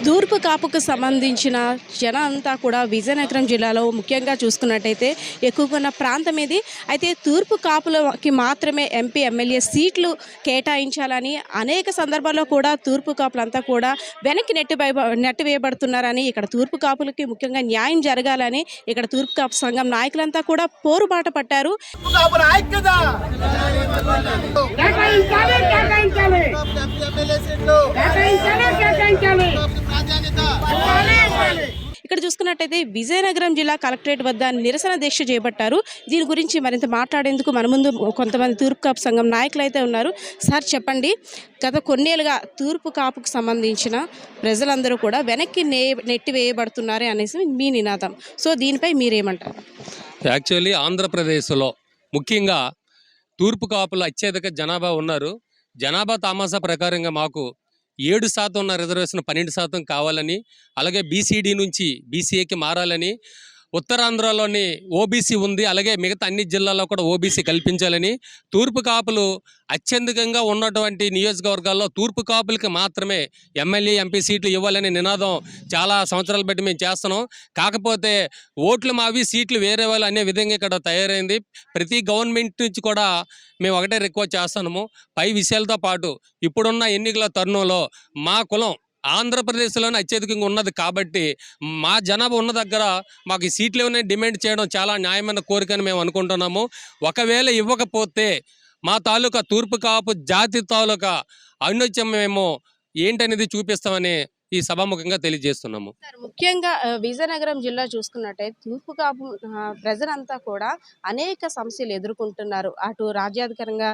తూర్పు కాపుకు సంబంధించిన జనం అంతా కూడా విజయనగరం జిల్లాలో ముఖ్యంగా చూసుకున్నట్టయితే ఎక్కువగా ఉన్న ప్రాంతం ఇది. అయితే తూర్పు కాపులకి మాత్రమే ఎంపీ ఎమ్మెల్యే సీట్లు కేటాయించాలని అనేక సందర్భాల్లో కూడా తూర్పు కాపులంతా కూడా వెనక్కి నెట్టివేయబడుతున్నారని, ఇక్కడ తూర్పు కాపులకి ముఖ్యంగా న్యాయం జరగాలని ఇక్కడ తూర్పు కాపు సంఘం నాయకులంతా కూడా పోరుబాట పట్టారు. ఇక్కడ చూసుకున్నట్టయితే విజయనగరం జిల్లా కలెక్టరేట్ వద్ద నిరసన దీక్ష చేపట్టారు. దీని గురించి మరింత మాట్లాడేందుకు మన ముందు కొంతమంది తూర్పు కాపు సంఘం నాయకులు అయితే ఉన్నారు. సార్ చెప్పండి, గత కొన్నేళ్ళుగా తూర్పు కాపుకు సంబంధించిన ప్రజలందరూ కూడా వెనక్కి నెట్టివేయబడుతున్నారు అనేసి మీ నినాదం. సో దీనిపై మీరేమంటారు? యాక్చువల్లీ ఆంధ్రప్రదేశ్లో ముఖ్యంగా తూర్పు కాపులు అత్యధిక జనాభా ఉన్నారు. జనాభా తామాసా ప్రకారంగా మాకు 7% ఉన్న రిజర్వేషన్ 12% కావాలని, అలాగే బీసీడీ నుంచి బీసీఏకి మారాలని, ఉత్తరాంధ్రలోని ఓబీసీ ఉంది, అలాగే మిగతా అన్ని జిల్లాల్లో కూడా ఓబీసీ కల్పించాలని, తూర్పు కాపులు అత్యధికంగా ఉన్నటువంటి నియోజకవర్గాల్లో తూర్పు కాపులకి మాత్రమే ఎమ్మెల్యే ఎంపీ సీట్లు ఇవ్వాలనే నినాదం చాలా సంవత్సరాలు బట్టి మేము చేస్తున్నాం. కాకపోతే ఓట్లు మావి సీట్లు వేరే వాళ్ళు అనే విధంగా ఇక్కడ తయారైంది. ప్రతి గవర్నమెంట్ నుంచి కూడా మేము ఒకటే రిక్వెస్ట్ చేస్తున్నాము, పై విషయాలతో పాటు ఇప్పుడున్న ఎన్నికల తరుణంలో మా కులం ఆంధ్రప్రదేశ్లోనే అత్యధికంగా ఉన్నది కాబట్టి మా జనాభా ఉన్న దగ్గర మాకు ఈ సీట్లు ఏమైనా డిమాండ్ చేయడం చాలా న్యాయమైన కోరికని మేము అనుకుంటున్నాము. ఒకవేళ ఇవ్వకపోతే మా తాలూకా తూర్పు కాపు జాతి తాలూకా ఔన్నత్యం మేము ఏంటనేది చూపిస్తామని ఈ సభాముఖంగా తెలియజేస్తున్నాము. ముఖ్యంగా విజయనగరం జిల్లా చూసుకున్నట్టయితే తూర్పు కాపు ప్రజలంతా కూడా అనేక సమస్యలు ఎదుర్కొంటున్నారు. అటు రాజ్యాధికారంగా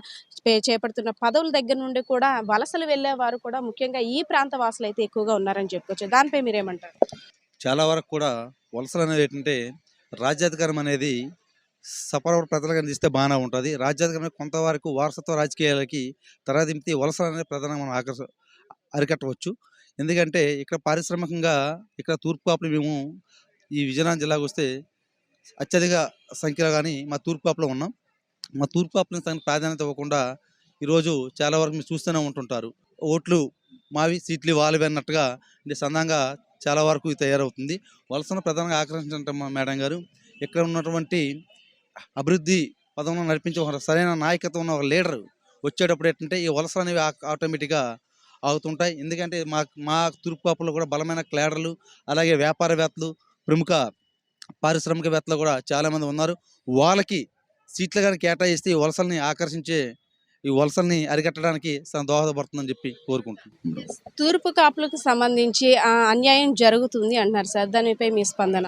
చేపడుతున్న పదవుల దగ్గర నుండి కూడా వలసలు వెళ్ళే వారు కూడా ముఖ్యంగా ఈ ప్రాంత వాసులు అయితే ఎక్కువగా ఉన్నారని చెప్పుకోవచ్చు. దానిపై మీరేమంటారు? చాలా వరకు కూడా వలసలు అనేది ఏంటంటే, రాజ్యాధికారం అనేది సపరమైన ప్రజలకు అందిస్తే బాగానే ఉంటుంది. రాజ్యాధికారం కొంతవరకు వారసత్వ రాజకీయాలకి తరదింపి వలసలు అనేది ప్రధానంగా మనం అరికట్టవచ్చు. ఎందుకంటే ఇక్కడ పారిశ్రామికంగా ఇక్కడ తూర్పు కాపులు మేము ఈ విజయనగరం జిల్లాకు వస్తే అత్యధిక సంఖ్యలో కానీ మా తూర్పు కాపులో ఉన్నాం. మా తూర్పు కాపులకు తగిన ప్రాధాన్యత ఇవ్వకుండా ఈరోజు చాలా వరకు మీరు చూస్తూనే ఉంటుంటారు. ఓట్లు మావి సీట్లు వాళ్ళవి అన్నట్టుగా సందంగా చాలా వరకు తయారవుతుంది. వలసను ప్రధానంగా ఆకర్షించడం మేడం గారు, ఇక్కడ ఉన్నటువంటి అభివృద్ధి పదంలో నడిపించే ఒక సరైన నాయకత్వం ఉన్న ఒక లీడర్ వచ్చేటప్పుడు ఏంటంటే ఈ వలసలు అనేవి ఆటోమేటిక్గా అవుతుంటాయి. ఎందుకంటే మా తూర్పు కాపులో కూడా బలమైన క్లీడర్లు, అలాగే వ్యాపారవేత్తలు, ప్రముఖ పారిశ్రామికవేత్తలు కూడా చాలామంది ఉన్నారు. వాళ్ళకి సీట్లు కానీ కేటాయిస్తే ఈ వలసల్ని ఆకర్షించే ఈ వలసల్ని అరికట్టడానికి దోహదపడుతుందని చెప్పి కోరుకుంటున్నాను. తూర్పు కాపులకు సంబంధించి అన్యాయం జరుగుతుంది అంటున్నారు సార్, దానిపై మీ స్పందన?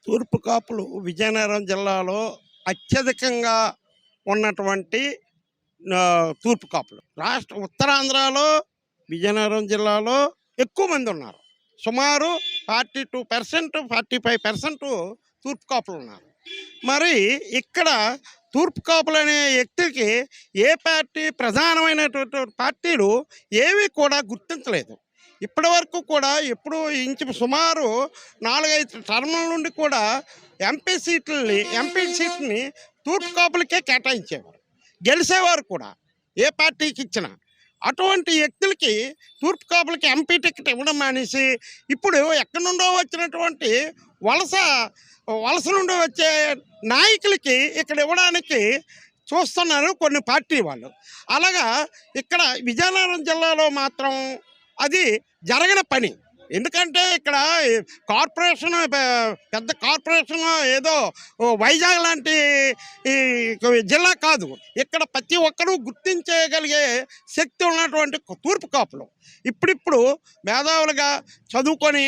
తూర్పు కాపులు విజయనగరం జిల్లాలో అత్యధికంగా ఉన్నటువంటి తూర్పు కాపులు ఉత్తరాంధ్రలో విజయనగరం జిల్లాలో ఎక్కువ మంది ఉన్నారు. సుమారు 42%, 45% తూర్పు కాపులు ఉన్నారు. మరి ఇక్కడ తూర్పు కాపులు అనే వ్యక్తికి ఏ పార్టీ ప్రధానమైనటువంటి పార్టీలు ఏవి కూడా గుర్తించలేదు. ఇప్పటి వరకు కూడా ఎప్పుడు సుమారు 4-5 టర్ముల నుండి కూడా ఎంపీ సీట్ని తూర్పు కాపులకే కేటాయించేవారు, గెలిచేవారు కూడా ఏ పార్టీకి ఇచ్చినా. అటువంటి వ్యక్తులకి తూర్పు కాపులకి ఎంపీ టికెట్ ఇవ్వడం మానేసి ఇప్పుడు ఎక్కడి నుండో వచ్చినటువంటి వలస నుండి వచ్చే నాయకులకి ఇక్కడ ఇవ్వడానికి చూస్తున్నారు కొన్ని పార్టీ వాళ్ళు. అలాగా ఇక్కడ విజయనగరం జిల్లాలో మాత్రం అది జరగని పని. ఎందుకంటే ఇక్కడ కార్పొరేషన్, పెద్ద కార్పొరేషన్ ఏదో వైజాగ్ లాంటి జిల్లా కాదు. ఇక్కడ ప్రతి ఒక్కరూ గుర్తించగలిగే శక్తి ఉన్నటువంటి తూర్పు కాపులు ఇప్పుడిప్పుడు మేధావులుగా చదువుకొని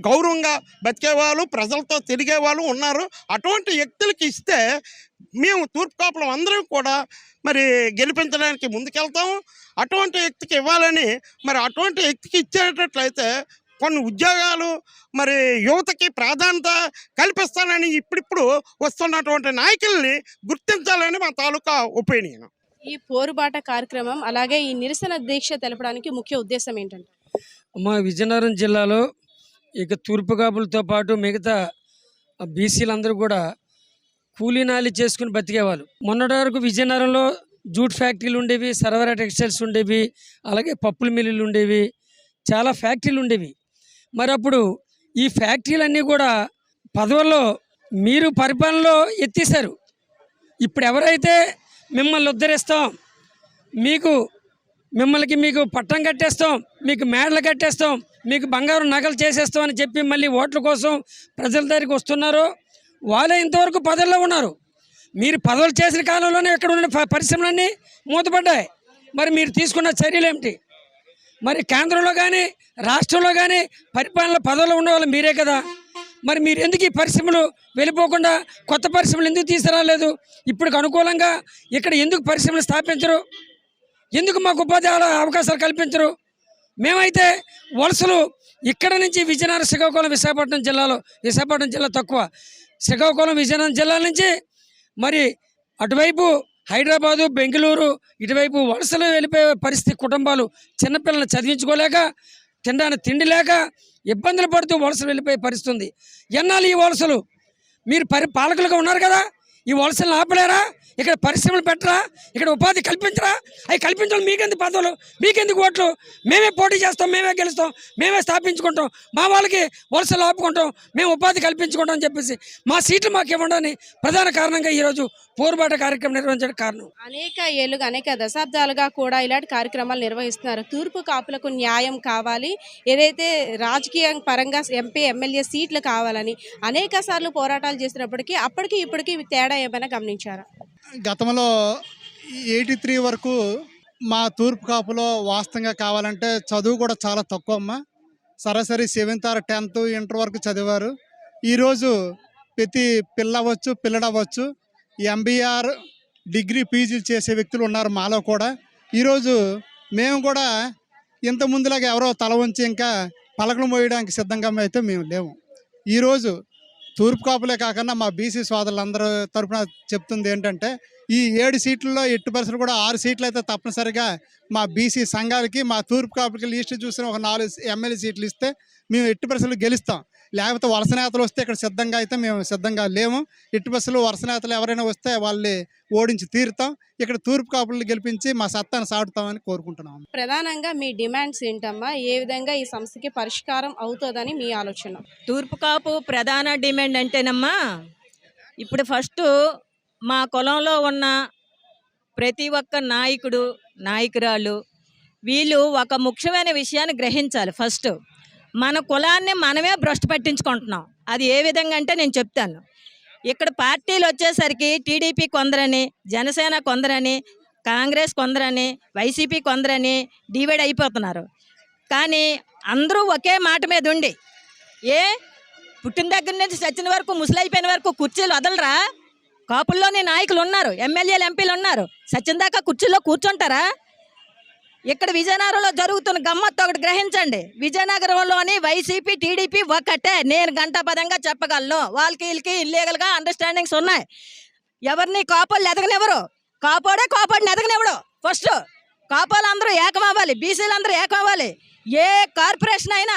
గౌరవంగా బతికేవాళ్ళు, ప్రజలతో తిరిగేవాళ్ళు ఉన్నారు. అటువంటి వ్యక్తులకి ఇస్తే మేము తూర్పు కాపులు అందరం కూడా మరి గెలిపించడానికి ముందుకెళ్తాము. అటువంటి వ్యక్తికి ఇవ్వాలని, మరి అటువంటి వ్యక్తికి ఇచ్చేటట్లయితే కొన్ని ఉద్యోగాలు, మరి యువతకి ప్రాధాన్యత కల్పిస్తానని ఇప్పుడిప్పుడు వస్తున్నటువంటి నాయకుల్ని గుర్తించాలని మా తాలూకా ఒపీనియన్. ఈ పోరుబాట కార్యక్రమం అలాగే ఈ నిరసన దీక్ష తెలపడానికి ముఖ్య ఉద్దేశం ఏంటంటే, మా విజయనగరం జిల్లాలో ఇక తూర్పు కాపులతో పాటు మిగతా బీసీలందరూ కూడా కూలీనాలి చేసుకుని బతికేవాళ్ళు. మొన్నటి వరకు విజయనగరంలో జూట్ ఫ్యాక్టరీలు ఉండేవి, సర్వరా టెక్స్టైల్స్ ఉండేవి, అలాగే పప్పుల మిల్లులు ఉండేవి, చాలా ఫ్యాక్టరీలు ఉండేవి. మరి అప్పుడు ఈ ఫ్యాక్టరీలన్నీ కూడా పదవుల్లో మీరు పరిపాలనలో ఎత్తేసారు. ఇప్పుడు ఎవరైతే మిమ్మల్ని ఉద్ధరిస్తాం, మీకు పట్టం కట్టేస్తాం, మీకు మేడలు కట్టేస్తాం, మీకు బంగారు నగలు చేసేస్తాం అని చెప్పి మళ్ళీ ఓట్ల కోసం ప్రజల దగ్గరికి వస్తున్నారో వాళ్ళే ఇంతవరకు పదవుల్లో ఉన్నారు. మీరు పదవులు చేసిన కాలంలోనే ఇక్కడ ఉన్న పరిశ్రమలన్నీ మూతపడ్డాయి. మరి మీరు తీసుకున్న చర్యలు ఏమిటి? మరి కేంద్రంలో కానీ రాష్ట్రంలో కానీ పరిపాలన పదవులు ఉన్నవాళ్ళు మీరే కదా. మరి మీరు ఎందుకు ఈ పరిశ్రమలు వెళ్ళిపోకుండా కొత్త పరిశ్రమలు ఎందుకు తీసుకురాలేదు? ఇప్పటికి అనుకూలంగా ఇక్కడ ఎందుకు పరిశ్రమలు స్థాపించరు? ఎందుకు మాకు ఉపాధి అవకాశాలు కల్పించరు? మేమైతే వలసలు ఇక్కడ నుంచి విజయనగరం, శ్రీకాకుళం, విశాఖపట్నం జిల్లా తక్కువ, శ్రీకాకుళం, విజయనగరం జిల్లాల నుంచి మరి అటువైపు హైదరాబాదు, బెంగళూరు ఇటువైపు వలసలు వెళ్ళిపోయే పరిస్థితి. కుటుంబాలు చిన్నపిల్లల్ని చదివించుకోలేక, తినడానికి తిండి లేక ఇబ్బందులు పడుతూ వలసలు వెళ్ళిపోయే పరిస్థితి ఉంది. ఎన్నాళ్ళు ఈ వలసలు? మీరు పాలకులుగా ఉన్నారు కదా, ఈ వలసలను ఆపలేరా? ఇక్కడ పరిశ్రమలు పెట్టరా? ఇక్కడ ఉపాధి కల్పించరా? అవి కల్పించాలి. మీకెందుకు పదవులు, మీకెందుకు ఓట్లు? మేమే పోటీ చేస్తాం, మేమే గెలుస్తాం, మేమే స్థాపించుకుంటాం, మా వాళ్ళకి వలసలు ఆపుకుంటాం, మేము ఉపాధి కల్పించుకుంటాం అని చెప్పేసి మా సీట్లు మాకు ఇవ్వడానికి ప్రధాన కారణంగా ఈరోజు పోరుబాట కార్యక్రమం నిర్వహించడానికి కారణం. అనేక దశాబ్దాలుగా కూడా ఇలాంటి కార్యక్రమాలు నిర్వహిస్తున్నారు. తూర్పు కాపులకు న్యాయం కావాలి, ఏదైతే రాజకీయ పరంగా ఎంపీ ఎమ్మెల్యే సీట్లు కావాలని అనేక సార్లు పోరాటాలు చేసినప్పటికీ అప్పటికి ఇప్పటికీ తేడా ఏమైనా గమనించారా? గతంలో 83 వరకు మా తూర్పు కాపులో వాస్తవంగా కావాలంటే చదువు కూడా చాలా తక్కువ అమ్మ. సరాసరి 7th or 10th ఇంటర్ వరకు చదివారు. ఈరోజు ప్రతి పిల్లడవచ్చు ఎంబీఆర్ డిగ్రీ పీజీలు చేసే వ్యక్తులు ఉన్నారు మాలో కూడా. ఈరోజు మేము కూడా ఇంత ముందులాగా ఎవరో తల వంచి ఇంకా పలకలు మోయడానికి సిద్ధంగా అయితే మేము లేము. ఈరోజు తూర్పు కాపులే కాకుండా మా బీసీ సోదరులందరూ తరఫున చెప్తుంది ఏంటంటే, ఈ 7 సీట్లలో ఎట్టి పరిస్థితులు కూడా 6 సీట్లు అయితే తప్పనిసరిగా మా బీసీ సంఘాలకి, మా తూర్పు కాపులకి లిస్ట్ చూసిన ఒక 4 ఎమ్మెల్యే సీట్లు ఇస్తే మేము ఎట్టి పరిస్థితులు గెలుస్తాం. లేకపోతే వలస నేతలు వస్తే ఇక్కడ సిద్ధంగా అయితే మేము సిద్ధంగా లేము. ఎట్టి పరిస్థితులు వలస నేతలు ఎవరైనా వస్తే వాళ్ళని ఓడించి తీరుతాం. ఇక్కడ తూర్పు కాపులను గెలిపించి మా సత్తాను సాటుతామని కోరుకుంటున్నాం. ప్రధానంగా మీ డిమాండ్స్ ఏంటమ్మా? ఏ విధంగా ఈ సమస్యకి పరిష్కారం అవుతుందని మీ ఆలోచన? తూర్పు కాపు ప్రధాన డిమాండ్ అంటేనమ్మా, ఇప్పుడు ఫస్ట్ మా కులంలో ఉన్న ప్రతి ఒక్క నాయకురాలు వీళ్ళు ఒక ముఖ్యమైన విషయాన్ని గ్రహించాలి. ఫస్ట్ మన కులాన్ని మనమే భ్రష్టు పట్టించుకుంటున్నాం. అది ఏ విధంగా అంటే నేను చెప్తాను. ఇక్కడ పార్టీలు వచ్చేసరికి టీడీపీ కొందరని, జనసేన కొందరని, కాంగ్రెస్ కొందరని, వైసీపీ కొందరని డివైడ్ అయిపోతున్నారు. కానీ అందరూ ఒకే మాట మీద ఉండి, పుట్టిన దగ్గర నుంచి చచ్చిన వరకు, ముసలైపోయిన వరకు కుర్చీలు వదలరా? కాపుల్లోని నాయకులు ఉన్నారు, ఎమ్మెల్యేలు ఎంపీలు ఉన్నారు, సచిన్ దాకా కుర్చీల్లో కూర్చుంటారా? ఇక్కడ విజయనగరంలో జరుగుతున్న గమ్మత్తు ఒకటి గ్రహించండి. విజయనగరంలోని వైసీపీ టీడీపీ ఒకటే. నేను గంటాపదంగా చెప్పగలను. వాళ్ళకి వీళ్ళకి ఇల్లీగల్గా అండర్స్టాండింగ్స్ ఉన్నాయి. ఎవరిని కాపోళ్ళు ఎదగనివ్వరు. కాపోడిని ఎదగనివ్వడు. ఫస్ట్ కాపోలు అందరూ ఏకమవ్వాలి, బీసీలు అందరూ ఏకమవ్వాలి. ఏ కార్పొరేషన్ అయినా,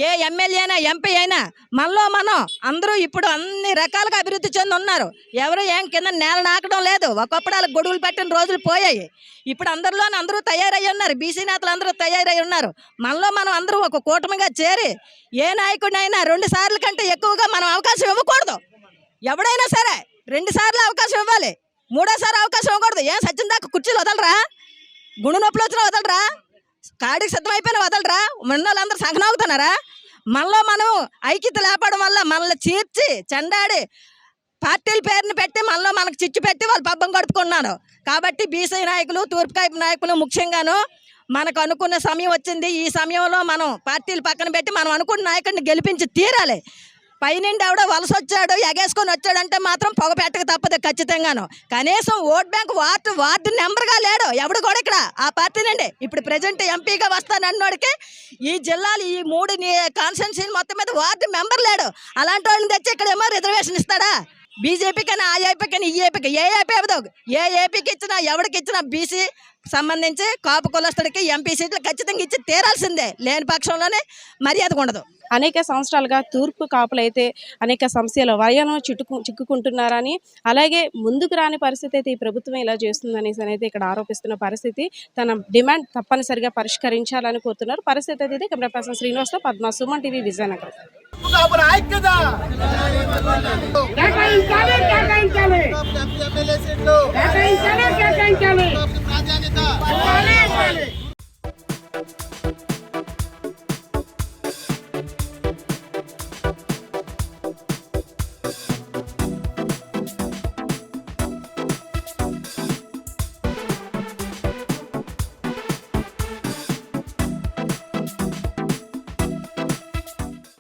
ఏ ఎమ్మెల్యే అయినా, ఎంపీ అయినా మనలో మనం అందరూ ఇప్పుడు అన్ని రకాలుగా అభివృద్ధి చెంది ఉన్నారు. ఎవరు ఏం కింద నేల నాకడం లేదు. ఒకప్పుడు వాళ్ళకి గొడుగులు పెట్టిన రోజులు పోయాయి. ఇప్పుడు అందరూ తయారై ఉన్నారు. బీసీ నేతలు అందరూ తయారై ఉన్నారు. మనలో మనం అందరూ ఒక కూటమిగా చేరి ఏ నాయకుడినైనా 2 సార్లు కంటే ఎక్కువగా మనం అవకాశం ఇవ్వకూడదు. ఎవడైనా సరే 2 సార్లు అవకాశం ఇవ్వాలి, 3వ అవకాశం ఇవ్వకూడదు. సచిన్ దాకా కుర్చీలు వదలరా? గుండె నొప్పులు వచ్చినా వదలరా? కాడికి సిద్ధమైపోయిన వదలరా? వాళ్ళందరూ సంఘనవుతున్నారా? మనలో మనం ఐక్యత లేపడం వల్ల మనల్ని చీర్చి చెండాడి పార్టీల పేరుని పెట్టి మనలో మనకు చిచ్చు పెట్టి వాళ్ళు పబ్బం గడుపుకున్నారు. కాబట్టి బీసీ నాయకులు, తూర్పు కాపు నాయకులు ముఖ్యంగాను మనకు అనుకున్న సమయం వచ్చింది. ఈ సమయంలో మనం పార్టీలు పక్కన పెట్టి మనం అనుకున్న నాయకుడిని గెలిపించి తీరాలి. పైనుండి ఎవడో వలస వచ్చాడు, ఎగేసుకొని వచ్చాడంటే మాత్రం పొగ పెట్టక తప్పదు ఖచ్చితంగాను. కనీసం ఓట్ బ్యాంక్ వార్డు నెంబర్గా లేడు ఎవడు కూడా ఇక్కడ ఆ పార్టీ నుండి. ఇప్పుడు ప్రజెంట్ ఎంపీగా వస్తానన్నోడికి ఈ జిల్లాలు, ఈ 3 కాన్స్టిట్యున్సీ మొత్తం మీద వార్డు మెంబర్ లేడు. అలాంటి వాళ్ళని తెచ్చి ఇక్కడేమో రిజర్వేషన్ ఇస్తాడా? బీజేపీ కానీ, ఆ ఏపీ కానీ, ఈ ఏపీకి, ఏ ఏపీ అవ్వదు. ఏ ఏపీకి ఇచ్చినా, ఎవరికి ఇచ్చినా బీసీ సంబంధించి కాపు కులస్తుడికి ఎంపీ సీట్లు ఖచ్చితంగా ఇచ్చి తీరాల్సిందే. లేని పక్షంలోనే మర్యాద ఉండదు. అనేక సంవత్సరాలుగా తూర్పు కాపులు అయితే అనేక సమస్యల వయను చిక్కుకుంటున్నారని, అలాగే ముందుకు రాని పరిస్థితి అయితే ఈ ప్రభుత్వం ఇలా చేస్తుందనేసి అయితే ఇక్కడ ఆరోపిస్తున్న పరిస్థితి. తన డిమాండ్ తప్పనిసరిగా పరిష్కరించాలని కోరుతున్నారు. పరిస్థితి అయితే కెమెరా పర్సన్ శ్రీనివాస్తో పద్మ, సుమన్ టీవీ, విజయనగరం. కేటాయించాలి